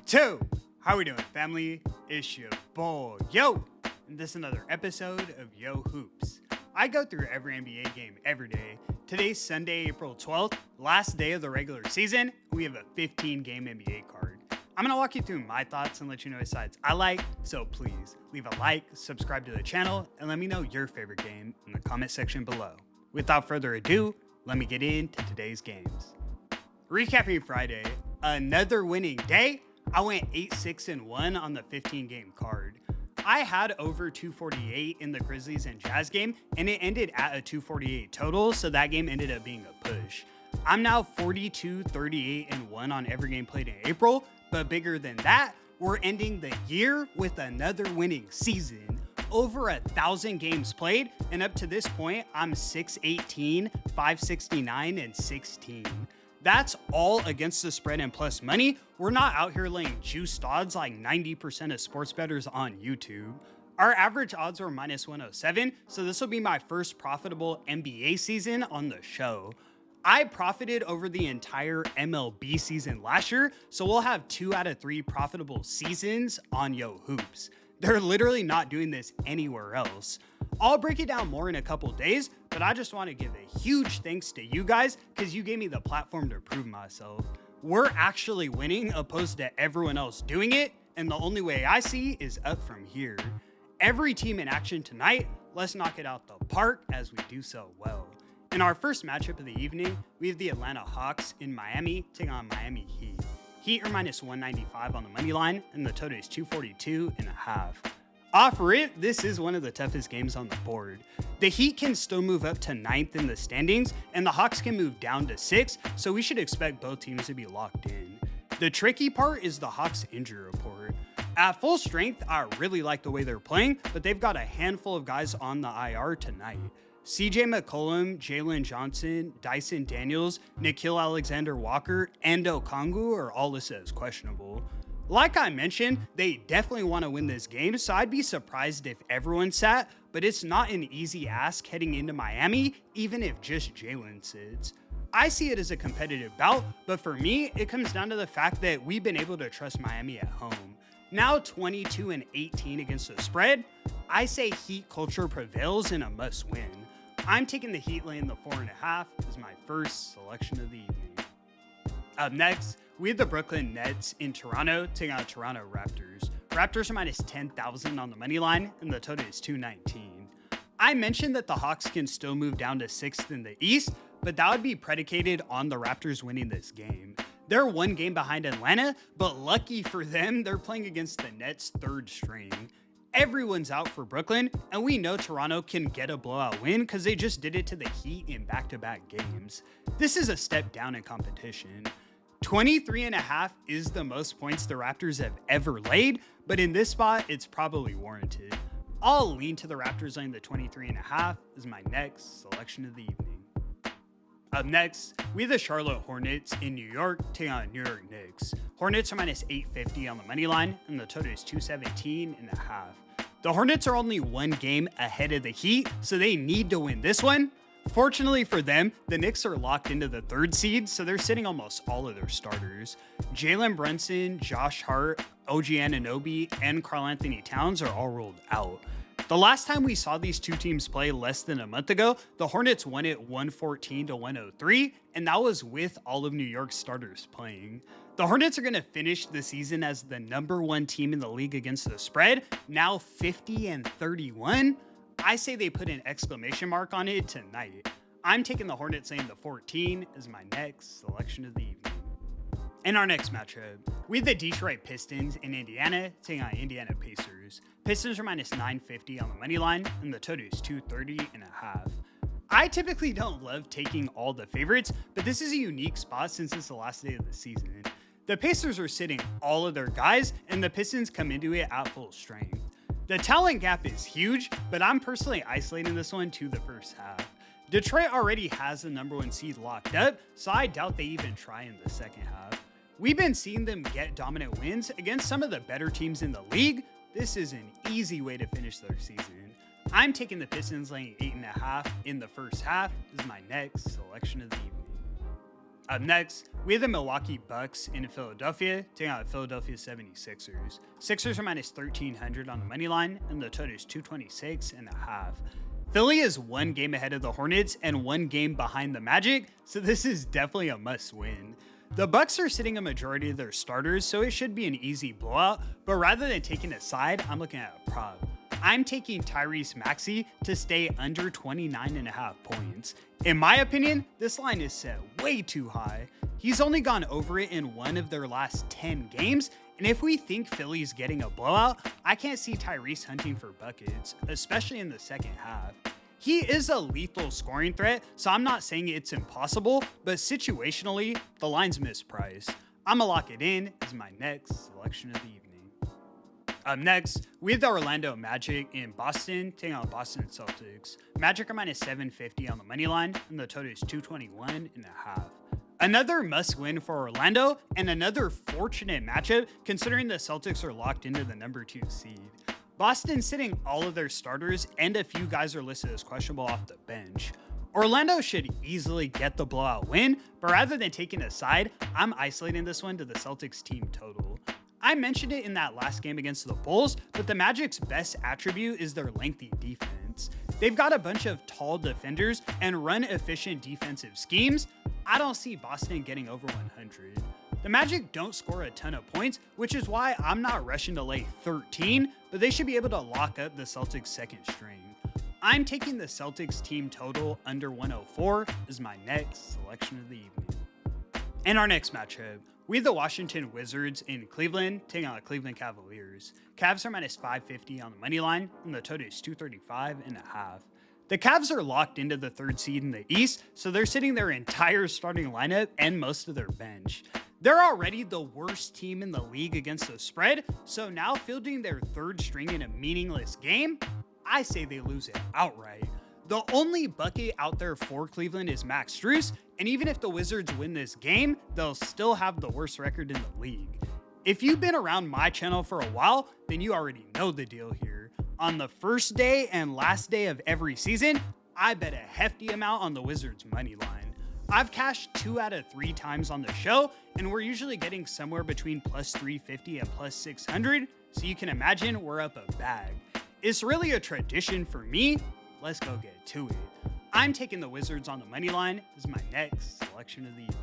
2. How we doing, family? It's your boy, Yo, and this is another episode of YoHoops. I go through every NBA game every day. Today's Sunday, April 12th, last day of the regular season. We have a 15-game NBA card. I'm going to walk you through my thoughts and let you know what sides I like, so please leave a like, subscribe to the channel, and let me know your favorite game in the comment section below. Without further ado, let me get into today's games. Recapping Friday, another winning day. I went 8-6-1 on the 15-game card. I had over 248 in the Grizzlies and Jazz game, and it ended at a 248 total, so that game ended up being a push. I'm now 42-38-1 on every game played in April, but bigger than that, we're ending the year with another winning season. Over 1,000 games played, and up to this point, I'm 6-18, 569, and 16. That's all against the spread and plus money. We're not out here laying juiced odds like 90% of sports bettors on YouTube. Our average odds were minus 107, so this will be my first profitable NBA season on the show. I profited over the entire MLB season last year, so we'll have 2 out of 3 profitable seasons on YoHoops. They're literally not doing this anywhere else. I'll break it down more in a couple days, but I just want to give a huge thanks to you guys because you gave me the platform to prove myself. We're actually winning opposed to everyone else doing it, and the only way I see is up from here. Every team in action tonight, let's knock it out the park as we do so well. In our first matchup of the evening, we have the Atlanta Hawks in Miami taking on Miami Heat. Heat are minus 195 on the money line, and the total is 242.5. Off rip, this is one of the toughest games on the board. The Heat can still move up to 9th in the standings, and the Hawks can move down to 6th, so we should expect both teams to be locked in. The tricky part is the Hawks injury report. At full strength, I really like the way they're playing, but they've got a handful of guys on the IR tonight. CJ McCollum, Jalen Johnson, Dyson Daniels, Nickeil Alexander-Walker, and Okongwu are all listed as questionable. Like I mentioned, they definitely want to win this game, so I'd be surprised if everyone sat, but it's not an easy ask heading into Miami, even if just Jalen sits. I see it as a competitive bout, but for me, it comes down to the fact that we've been able to trust Miami at home. Now 22-18 against the spread, I say Heat culture prevails in a must win. I'm taking the Heat laying the 4.5 as my first selection of the evening. Up next, we have the Brooklyn Nets in Toronto taking on Toronto Raptors. Raptors are minus 10,000 on the money line, and the total is 219. I mentioned that the Hawks can still move down to 6th in the East, but that would be predicated on the Raptors winning this game. They're 1 game behind Atlanta, but lucky for them, they're playing against the Nets' 3rd string. Everyone's out for Brooklyn, and we know Toronto can get a blowout win because they just did it to the Heat in back-to-back games. This is a step down in competition. 23.5 is the most points the Raptors have ever laid, but in this spot, it's probably warranted. I'll lean to the Raptors laying the 23.5 as my next selection of the evening. Up next, we have the Charlotte Hornets in New York taking on New York Knicks. Hornets are minus 850 on the money line, and the total is 217.5. The Hornets are only 1 game ahead of the Heat, so they need to win this one. Fortunately for them, the Knicks are locked into the 3rd seed, so they're sitting almost all of their starters. Jalen Brunson, Josh Hart, OG Anunoby, and Karl-Anthony Towns are all ruled out. The last time we saw these two teams play less than a month ago, the Hornets won it 114-103, and that was with all of New York's starters playing. The Hornets are going to finish the season as the #1 team in the league against the spread, now 50-31. I say they put an exclamation mark on it tonight. I'm taking the Hornets laying the 14 as my next selection of the evening. In our next matchup, we have the Detroit Pistons in Indiana taking on Indiana Pacers. Pistons are minus 950 on the money line, and the total is 230.5. I typically don't love taking all the favorites, but this is a unique spot since it's the last day of the season. The Pacers are sitting all of their guys, and the Pistons come into it at full strength. The talent gap is huge, but I'm personally isolating this one to the first half. Detroit already has the #1 seed locked up, so I doubt they even try in the second half. We've been seeing them get dominant wins against some of the better teams in the league. This is an easy way to finish their season. I'm taking the Pistons laying 8.5 in the first half as my next selection of the evening. Up next, we have the Milwaukee Bucks in Philadelphia taking out the Philadelphia 76ers. Sixers are minus 1,300 on the money line, and the total is 226.5. Philly is one game ahead of the Hornets and one game behind the Magic, so this is definitely a must-win. The Bucks are sitting a majority of their starters, so it should be an easy blowout, but rather than taking a side, I'm looking at a prop. I'm taking Tyrese Maxey to stay under 29.5 points. In my opinion, this line is set way too high. He's only gone over it in one of their last 10 games, and if we think Philly's getting a blowout, I can't see Tyrese hunting for buckets, especially in the second half. He is a lethal scoring threat, so I'm not saying it's impossible, but situationally, the line's mispriced. I'm gonna lock it in as my next selection of the evening. Up next, we have the Orlando Magic in Boston taking on Boston Celtics. Magic are minus 750 on the money line, and the total is 221.5. Another must-win for Orlando, and another fortunate matchup considering the Celtics are locked into the number 2 seed. Boston's sitting all of their starters, and a few guys are listed as questionable off the bench. Orlando should easily get the blowout win, but rather than taking a side, I'm isolating this one to the Celtics team total. I mentioned it in that last game against the Bulls, but the Magic's best attribute is their lengthy defense. They've got a bunch of tall defenders and run-efficient defensive schemes. I don't see Boston getting over 100. The Magic don't score a ton of points, which is why I'm not rushing to lay 13, but they should be able to lock up the Celtics' second string. I'm taking the Celtics team total under 104 as my next selection of the evening. In our next matchup, we have the Washington Wizards in Cleveland taking on the Cleveland Cavaliers. Cavs are minus 550 on the money line, and the total is 235.5. The Cavs are locked into the 3rd seed in the East, so they're sitting their entire starting lineup and most of their bench. They're already the worst team in the league against the spread, so now fielding their 3rd string in a meaningless game, I say they lose it outright. The only bucket out there for Cleveland is Max Strus, and even if the Wizards win this game, they'll still have the worst record in the league. If you've been around my channel for a while, then you already know the deal here. On the first day and last day of every season, I bet a hefty amount on the Wizards money line. I've cashed 2 out of 3 times on the show, and we're usually getting somewhere between plus 350 and plus 600, so you can imagine we're up a bag. It's really a tradition for me. Let's go get to it. I'm taking the Wizards on the money line as my next selection of the evening.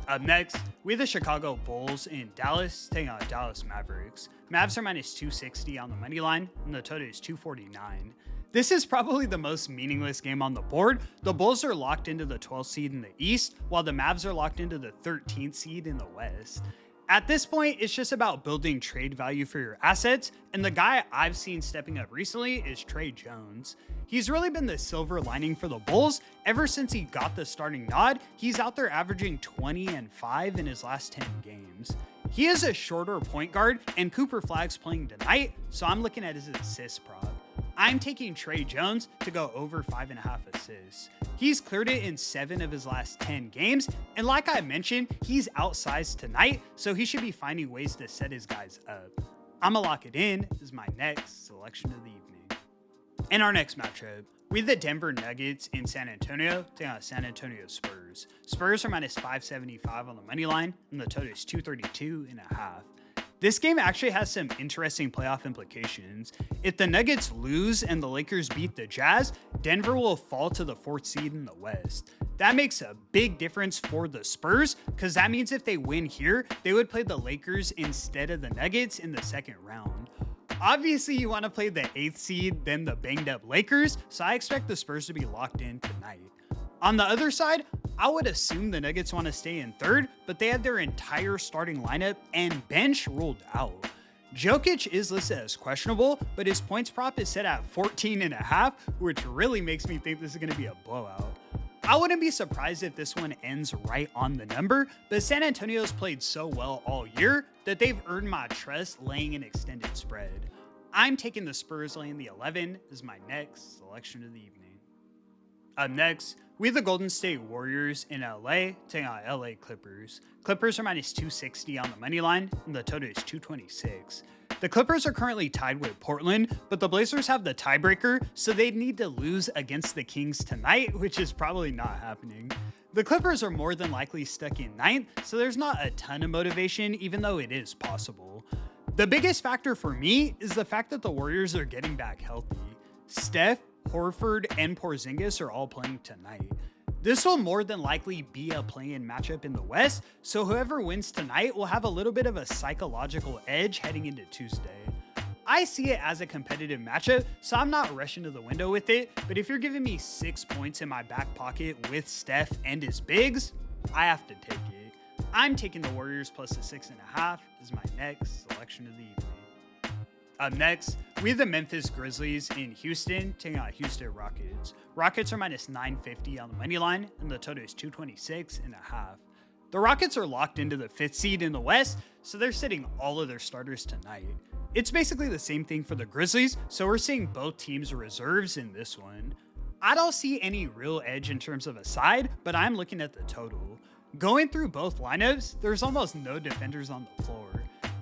Up next, we have the Chicago Bulls in Dallas taking on Dallas Mavericks. Mavs are minus 260 on the money line, and the total is 249. This is probably the most meaningless game on the board. The Bulls are locked into the 12th seed in the East, while the Mavs are locked into the 13th seed in the West. At this point, it's just about building trade value for your assets, and the guy I've seen stepping up recently is Trey Jones. He's really been the silver lining for the Bulls. Ever since he got the starting nod, he's out there averaging 20 and 5 in his last 10 games. He is a shorter point guard, and Cooper Flagg's playing tonight, so I'm looking at his assist prop. I'm taking Trey Jones to go over 5.5 assists. He's cleared it in 7 of his last 10 games, and like I mentioned, he's outsized tonight, so he should be finding ways to set his guys up. I'ma lock it in as my next selection of the evening. In our next matchup, we have the Denver Nuggets in San Antonio taking on San Antonio Spurs. Spurs are minus 575 on the money line, and the total is 232.5. This game actually has some interesting playoff implications. If the Nuggets lose and the Lakers beat the Jazz, Denver will fall to the 4th seed in the West. That makes a big difference for the Spurs, because that means if they win here, they would play the Lakers instead of the Nuggets in the 2nd round. Obviously, you want to play the 8th seed, then the banged up Lakers, so I expect the Spurs to be locked in tonight. On the other side, I would assume the Nuggets want to stay in 3rd, but they had their entire starting lineup and bench ruled out. Jokic is listed as questionable, but his points prop is set at 14.5, which really makes me think this is going to be a blowout. I wouldn't be surprised if this one ends right on the number, but San Antonio's played so well all year that they've earned my trust laying an extended spread. I'm taking the Spurs laying the 11 as my next selection of the evening. Up next, we have the Golden State Warriors in LA taking on LA Clippers. Clippers are minus 260 on the money line, and the total is 226. The Clippers are currently tied with Portland, but the Blazers have the tiebreaker, so they'd need to lose against the Kings tonight, which is probably not happening. The Clippers are more than likely stuck in ninth, so there's not a ton of motivation, even though it is possible. The biggest factor for me is the fact that the Warriors are getting back healthy. Steph, Horford, and Porzingis are all playing tonight. This will more than likely be a play-in matchup in the West, so whoever wins tonight will have a little bit of a psychological edge heading into Tuesday. I see it as a competitive matchup, so I'm not rushing to the window with it, but if you're giving me 6 points in my back pocket with Steph and his bigs, I have to take it. I'm taking the Warriors plus the 6.5 as my next selection of the evening. Up next, we have the Memphis Grizzlies in Houston taking on Houston Rockets. Rockets are minus 950 on the money line, and the total is 226.5. The Rockets are locked into the 5th seed in the West, so they're sitting all of their starters tonight. It's basically the same thing for the Grizzlies, so we're seeing both teams' reserves in this one. I don't see any real edge in terms of a side, but I'm looking at the total. Going through both lineups, there's almost no defenders on the floor.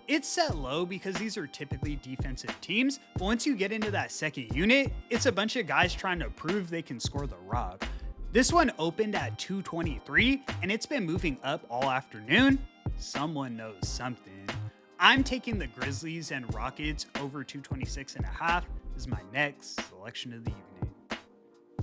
It's set low because these are typically defensive teams, but once you get into that second unit, it's a bunch of guys trying to prove they can score the rock. This one opened at 223, and it's been moving up all afternoon. Someone knows something. I'm taking the Grizzlies and Rockets over 226.5 as my next selection of the evening.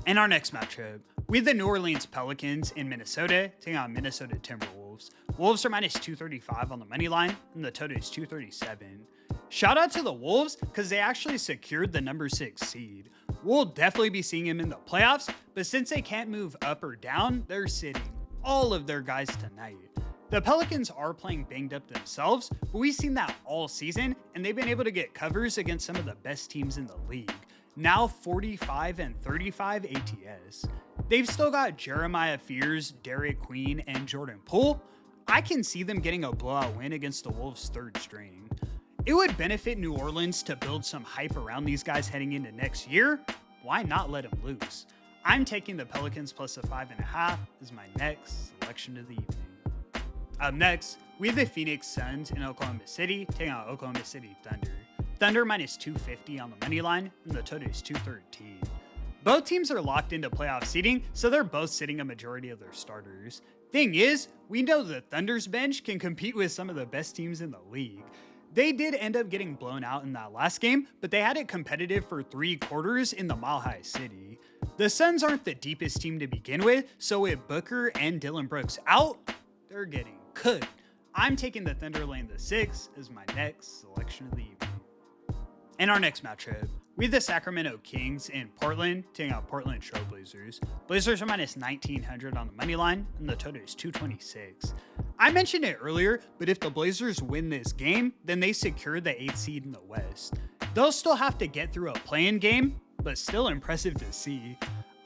In our next matchup, we have the New Orleans Pelicans in Minnesota taking on Minnesota Timberwolves. Wolves are minus 235 on the money line, and the total is 237. Shout out to the Wolves because they actually secured the number 6 seed. We'll definitely be seeing them in the playoffs, but since they can't move up or down, they're sitting all of their guys tonight. The Pelicans are playing banged up themselves, but we've seen that all season, and they've been able to get covers against some of the best teams in the league. Now 45 and 35 ATS. They've still got Jeremiah Fears, Derek Queen, and Jordan Poole. I can see them getting a blowout win against the Wolves' 3rd string. It would benefit New Orleans to build some hype around these guys heading into next year. Why not let them loose? I'm taking the Pelicans plus a 5.5 as my next selection of the evening. Up next, we have the Phoenix Suns in Oklahoma City taking on Oklahoma City Thunder. Thunder minus 250 on the money line, and the total is 213. Both teams are locked into playoff seeding, so they're both sitting a majority of their starters. Thing is, we know the Thunder's bench can compete with some of the best teams in the league. They did end up getting blown out in that last game, but they had it competitive for 3 quarters in the Mile High City. The Suns aren't the deepest team to begin with, so with Booker and Dylan Brooks out, they're getting cooked. I'm taking the Thunder laying the 6 as my next selection of the evening. In our next matchup, we have the Sacramento Kings in Portland taking out Portland Trail Blazers. Blazers are minus 1900 on the money line, and the total is 226. I mentioned it earlier, but if the Blazers win this game, then they secure the 8th seed in the West. They'll still have to get through a play-in game, but still impressive to see.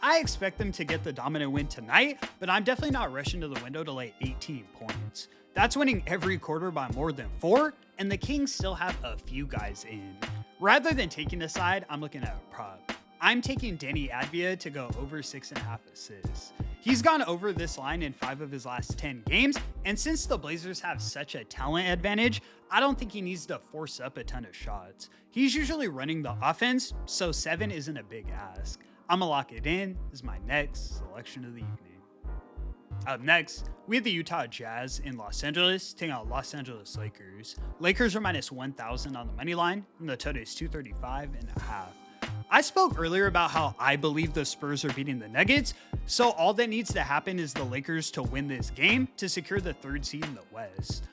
I expect them to get the dominant win tonight, but I'm definitely not rushing to the window to lay 18 points. That's winning every quarter by more than 4, and the Kings still have a few guys in. Rather than taking a side, I'm looking at a prop. I'm taking Danny Advia to go over 6.5 assists. He's gone over this line in 5 of his last 10 games, and since the Blazers have such a talent advantage, I don't think he needs to force up a ton of shots. He's usually running the offense, so 7 isn't a big ask. I'm gonna lock it in as my next selection of the evening. Up next, we have the Utah Jazz in Los Angeles taking out Los Angeles Lakers. Lakers are minus 1,000 on the money line, and the total is 235.5. I spoke earlier about how I believe the Spurs are beating the Nuggets, so all that needs to happen is the Lakers to win this game to secure the 3rd seed in the West.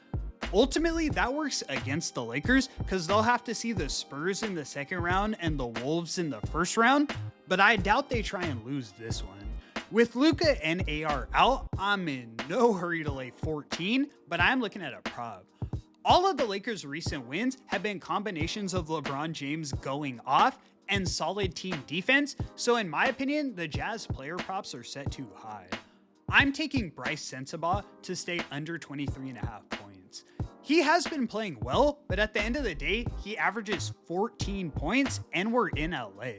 Ultimately, that works against the Lakers because they'll have to see the Spurs in the 2nd round and the Wolves in the 1st round, but I doubt they try and lose this one. With Luka and AR out, I'm in no hurry to lay 14, but I'm looking at a prop. All of the Lakers' recent wins have been combinations of LeBron James going off and solid team defense, so in my opinion, the Jazz player props are set too high. I'm taking Bryce Sensabaugh to stay under 23.5 points. He has been playing well, but at the end of the day, he averages 14 points and we're in LA.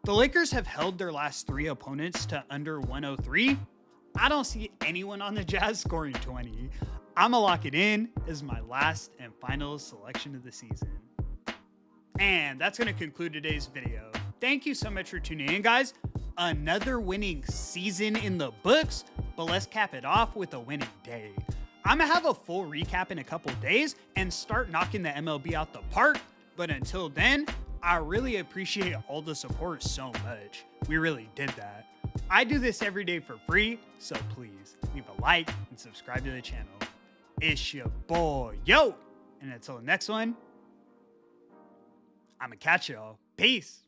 The Lakers have held their last 3 opponents to under 103. I don't see anyone on the Jazz scoring 20. I'ma lock it in as my last and final selection of the season. And that's going to conclude today's video. Thank you so much for tuning in, guys. Another winning season in the books, but let's cap it off with a winning day. I'm going to have a full recap in a couple days and start knocking the MLB out the park. But until then, I really appreciate all the support so much. We really did that. I do this every day for free, so please leave a like and subscribe to the channel. It's your boy, Yo! And until the next one, I'm gonna catch y'all. Peace.